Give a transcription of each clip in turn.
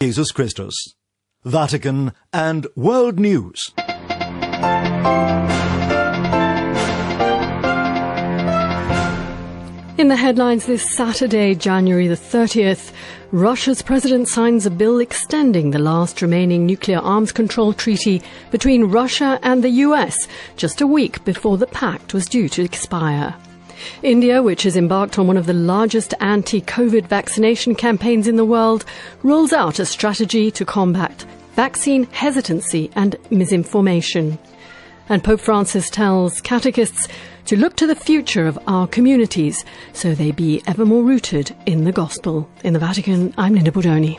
Jesus Christus. Vatican and World News. In the headlines this Saturday, January the 30th, Russia's president signs a bill extending the last remaining nuclear arms control treaty between Russia and the US, just a week before the pact was due to expire. India, which has embarked on one of the largest anti-COVID vaccination campaigns in the world, rolls out a strategy to combat vaccine hesitancy and misinformation. And Pope Francis tells catechists to look to the future of our communities so they be ever more rooted in the gospel. In the Vatican, I'm Linda Bodoni.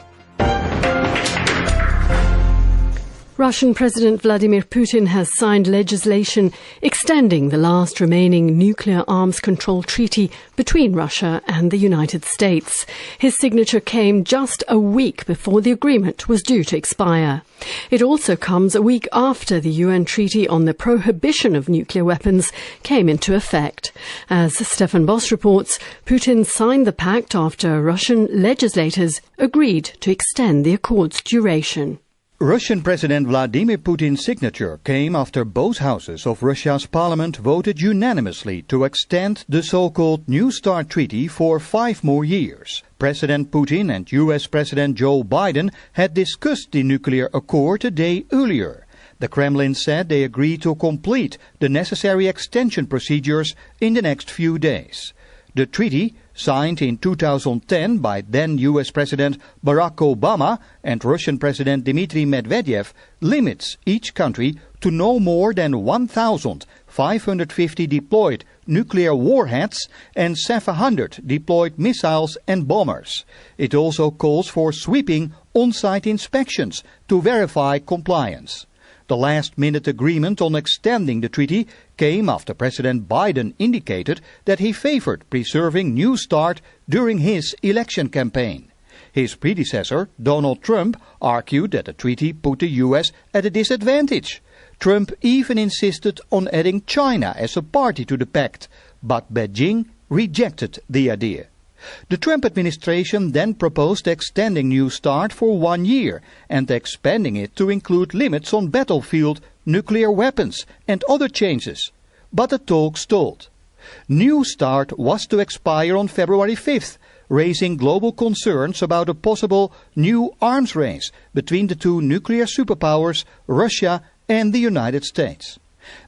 Russian President Vladimir Putin has signed legislation extending the last remaining nuclear arms control treaty between Russia and the United States. His signature came just a week before the agreement was due to expire. It also comes a week after the UN Treaty on the Prohibition of Nuclear Weapons came into effect. As Stefan Boss reports, Putin signed the pact after Russian legislators agreed to extend the accord's duration. Russian President Vladimir Putin's signature came after both houses of Russia's parliament voted unanimously to extend the so-called New START treaty for 5 more years. President Putin and US President Joe Biden had discussed the nuclear accord a day earlier. The Kremlin said they agreed to complete the necessary extension procedures in the next few days. The treaty, signed in 2010 by then US President Barack Obama and Russian President Dmitry Medvedev, limits each country to no more than 1,550 deployed nuclear warheads and 700 deployed missiles and bombers. It also calls for sweeping on-site inspections to verify compliance. The last-minute agreement on extending the treaty came after President Biden indicated that he favored preserving New START during his election campaign. His predecessor, Donald Trump, argued that the treaty put the US at a disadvantage. Trump even insisted on adding China as a party to the pact, but Beijing rejected the idea. The Trump administration then proposed extending New START for 1 year and expanding it to include limits on battlefield nuclear weapons and other changes. But the talk stalled. New START was to expire on February 5th, raising global concerns about a possible new arms race between the two nuclear superpowers, Russia and the United States.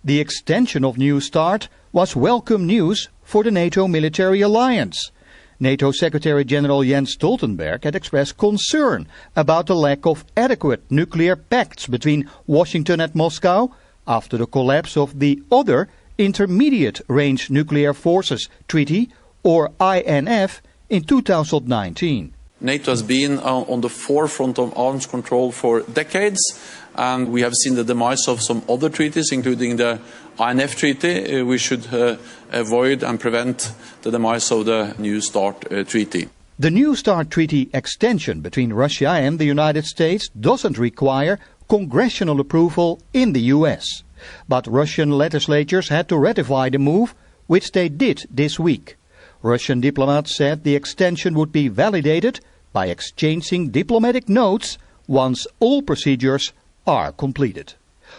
The extension of New START was welcome news for the NATO military alliance. NATO Secretary-General Jens Stoltenberg had expressed concern about the lack of adequate nuclear pacts between Washington and Moscow after the collapse of the other Intermediate Range Nuclear Forces Treaty, or INF, in 2019. NATO has been on the forefront of arms control for decades, and we have seen the demise of some other treaties, including the INF Treaty. We should avoid and prevent the demise of the New START Treaty. The New START Treaty extension between Russia and the United States doesn't require congressional approval in the US. But Russian legislatures had to ratify the move, which they did this week. Russian diplomats said the extension would be validated by exchanging diplomatic notes once all procedures are completed.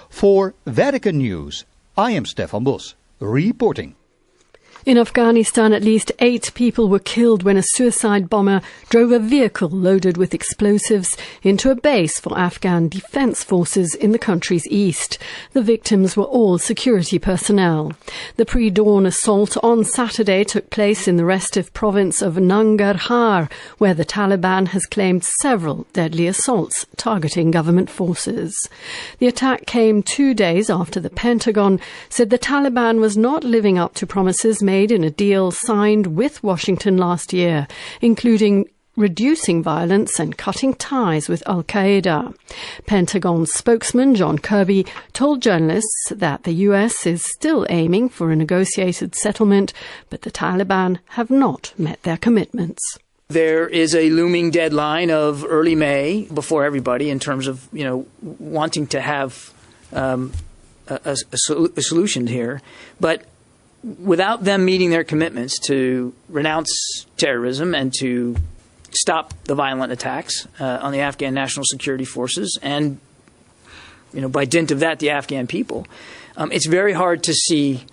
For Vatican News, I am Stefan Boss, reporting. In Afghanistan, at least 8 people were killed when a suicide bomber drove a vehicle loaded with explosives into a base for Afghan defence forces in the country's east. The victims were all security personnel. The pre-dawn assault on Saturday took place in the restive province of Nangarhar, where the Taliban has claimed several deadly assaults targeting government forces. The attack came 2 days after the Pentagon said the Taliban was not living up to promises made in a deal signed with Washington last year, including reducing violence and cutting ties with Al-Qaeda. Pentagon spokesman John Kirby told journalists that the US is still aiming for a negotiated settlement, but the Taliban have not met their commitments. There is a looming deadline of early May before everybody in terms of, wanting to have a solution here. But without them meeting their commitments to renounce terrorism and to stop the violent attacks on the Afghan National Security Forces and, by dint of that, the Afghan people. It's very hard to see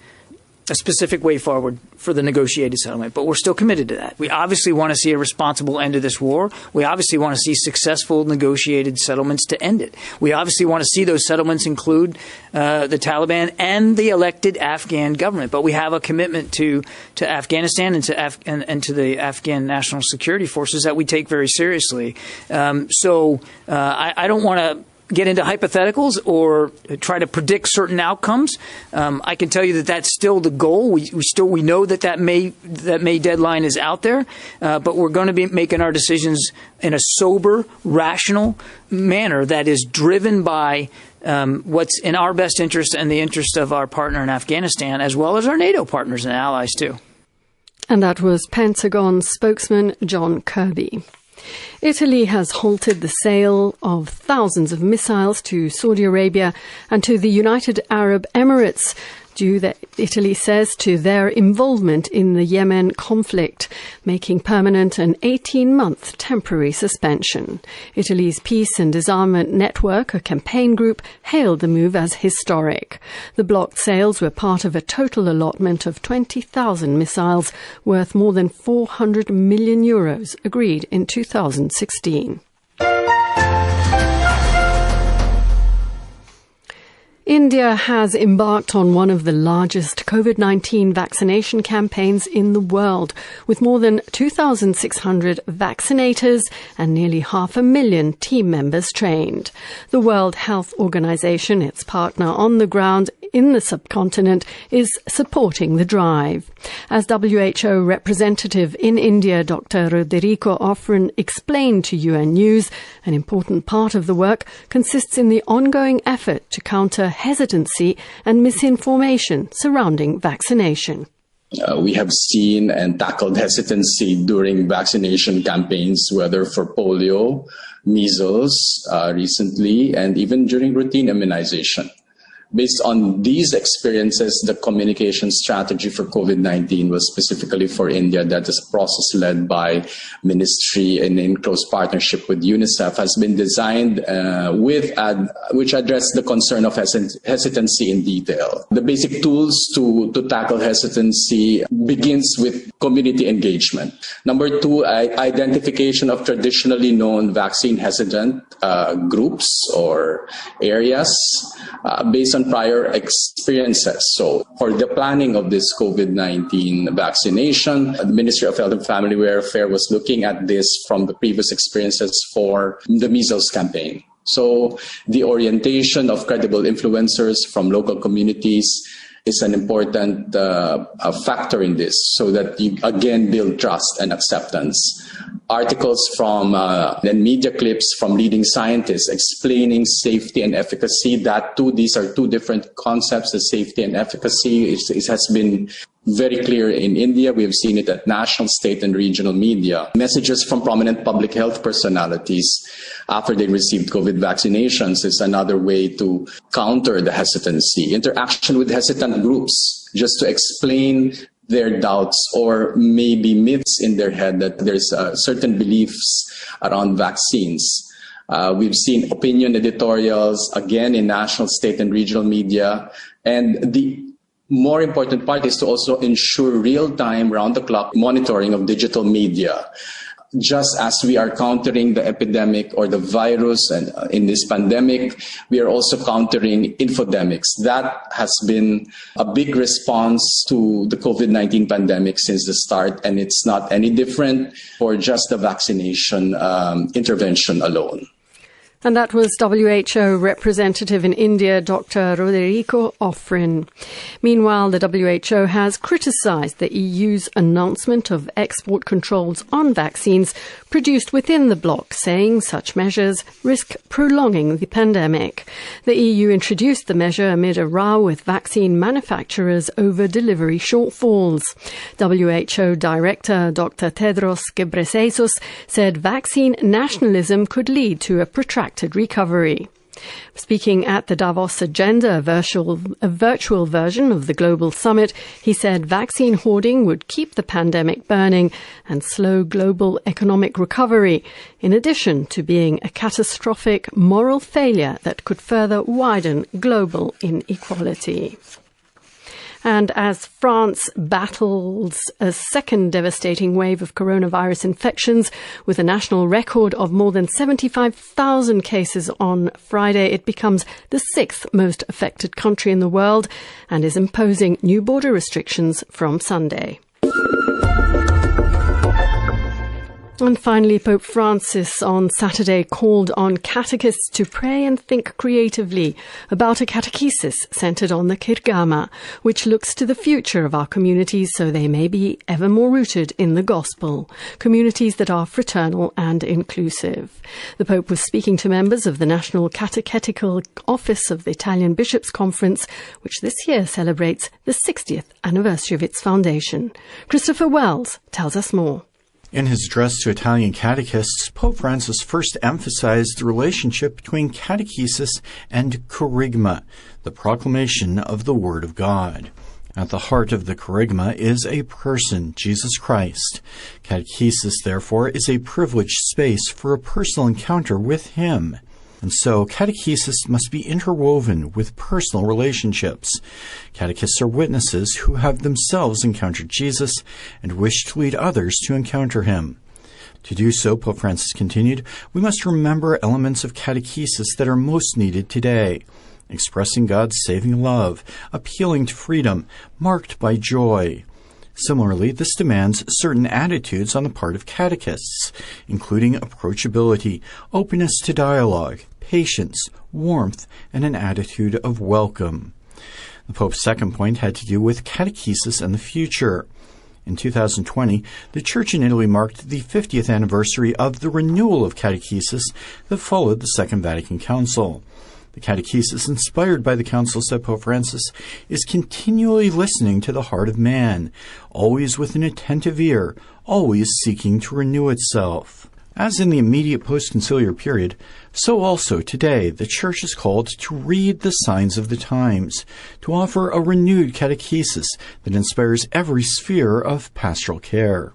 a specific way forward for the negotiated settlement, but we're still committed to that. We obviously want to see a responsible end to this war. We obviously want to see successful negotiated settlements to end it. We obviously want to see those settlements include the Taliban and the elected Afghan government. But we have a commitment to Afghanistan and to the Afghan National Security Forces that we take very seriously. So I don't want to get into hypotheticals or try to predict certain outcomes. I can tell you that that's still the goal. We know that May deadline is out there, but we're going to be making our decisions in a sober, rational manner that is driven by what's in our best interest and the interest of our partner in Afghanistan, as well as our NATO partners and allies too. And that was Pentagon spokesman John Kirby. Italy has halted the sale of thousands of missiles to Saudi Arabia and to the United Arab Emirates, due, Italy says, to their involvement in the Yemen conflict, making permanent an 18-month temporary suspension. Italy's Peace and Disarmament Network, a campaign group, hailed the move as historic. The blocked sales were part of a total allotment of 20,000 missiles worth more than €400 million agreed in 2016. India has embarked on one of the largest COVID-19 vaccination campaigns in the world, with more than 2,600 vaccinators and nearly 500,000 team members trained. The World Health Organization, its partner on the ground in the subcontinent, is supporting the drive. As WHO representative in India, Dr. Roderico Offren, explained to UN News, an important part of the work consists in the ongoing effort to counter hesitancy and misinformation surrounding vaccination. We have seen and tackled hesitancy during vaccination campaigns, whether for polio, measles recently, and even during routine immunization. Based on these experiences, the communication strategy for COVID-19 was specifically for India. That is a process led by Ministry and in close partnership with UNICEF, has been designed which address the concern of hesitancy in detail. The basic tools to tackle hesitancy begins with community engagement. Number two, identification of traditionally known vaccine hesitant groups or areas based on prior experiences. So for the planning of this COVID-19 vaccination, the Ministry of Health and Family Welfare was looking at this from the previous experiences for the measles campaign. So the orientation of credible influencers from local communities is an important factor in this, so that you again build trust and acceptance. Articles from and media clips from leading scientists explaining safety and efficacy. These are two different concepts. The safety and efficacy it has been very clear in India. We have seen it at national, state, and regional media. Messages from prominent public health personalities after they received COVID vaccinations is another way to counter the hesitancy. Interaction with hesitant groups, just to explain their doubts or maybe myths in their head that there's certain beliefs around vaccines. We've seen opinion editorials, again, in national, state, and regional media. And the more important part is to also ensure real-time, round-the-clock monitoring of digital media. Just as we are countering the epidemic or the virus and in this pandemic, we are also countering infodemics. That has been a big response to the COVID-19 pandemic since the start, and it's not any different for just the vaccination intervention alone. And that was WHO representative in India, Dr. Roderico Offren. Meanwhile, the WHO has criticised the EU's announcement of export controls on vaccines produced within the bloc, saying such measures risk prolonging the pandemic. The EU introduced the measure amid a row with vaccine manufacturers over delivery shortfalls. WHO Director Dr. Tedros Ghebreyesus said vaccine nationalism could lead to a protracted recovery. Speaking at the Davos Agenda, a virtual version of the global summit, he said vaccine hoarding would keep the pandemic burning and slow global economic recovery, in addition to being a catastrophic moral failure that could further widen global inequality. And as France battles a second devastating wave of coronavirus infections with a national record of more than 75,000 cases on Friday, it becomes the sixth most affected country in the world and is imposing new border restrictions from Sunday. And finally, Pope Francis on Saturday called on catechists to pray and think creatively about a catechesis centered on the Kirigama, which looks to the future of our communities so they may be ever more rooted in the gospel, communities that are fraternal and inclusive. The Pope was speaking to members of the National Catechetical Office of the Italian Bishops' Conference, which this year celebrates the 60th anniversary of its foundation. Christopher Wells tells us more. In his address to Italian catechists, Pope Francis first emphasized the relationship between catechesis and kerygma, the proclamation of the Word of God. At the heart of the kerygma is a person, Jesus Christ. Catechesis, therefore, is a privileged space for a personal encounter with Him. And so, catechesis must be interwoven with personal relationships. Catechists are witnesses who have themselves encountered Jesus and wish to lead others to encounter Him. To do so, Pope Francis continued, we must remember elements of catechesis that are most needed today. Expressing God's saving love, appealing to freedom, marked by joy. Similarly, this demands certain attitudes on the part of catechists, including approachability, openness to dialogue, patience, warmth, and an attitude of welcome. The Pope's second point had to do with catechesis and the future. In 2020, the Church in Italy marked the 50th anniversary of the renewal of catechesis that followed the Second Vatican Council. The catechesis inspired by the Council, said Pope Francis, is continually listening to the heart of man, always with an attentive ear, always seeking to renew itself. As in the immediate post-conciliar period, so also today the Church is called to read the signs of the times, to offer a renewed catechesis that inspires every sphere of pastoral care.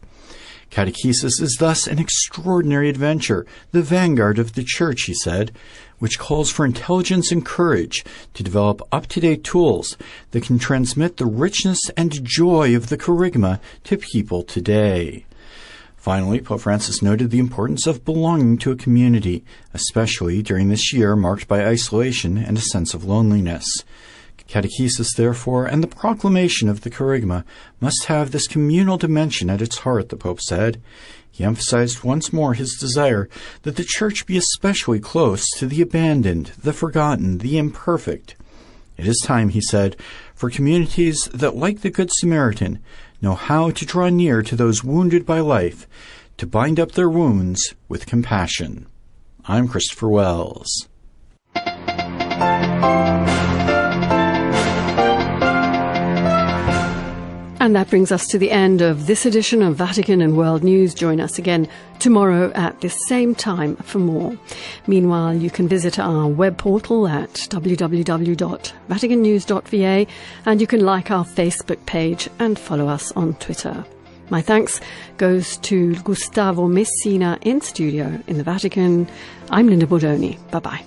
Catechesis is thus an extraordinary adventure, the vanguard of the Church, he said, which calls for intelligence and courage to develop up-to-date tools that can transmit the richness and joy of the kerygma to people today. Finally, Pope Francis noted the importance of belonging to a community, especially during this year marked by isolation and a sense of loneliness. Catechesis, therefore, and the proclamation of the kerygma must have this communal dimension at its heart, the Pope said. He emphasized once more his desire that the Church be especially close to the abandoned, the forgotten, the imperfect. It is time, he said, for communities that, like the Good Samaritan, know how to draw near to those wounded by life, to bind up their wounds with compassion. I'm Christopher Wells. And that brings us to the end of this edition of Vatican and World News. Join us again tomorrow at this same time for more. Meanwhile, you can visit our web portal at www.vaticannews.va, and you can like our Facebook page and follow us on Twitter. My thanks goes to Gustavo Messina in studio in the Vatican. I'm Linda Bordoni. Bye-bye.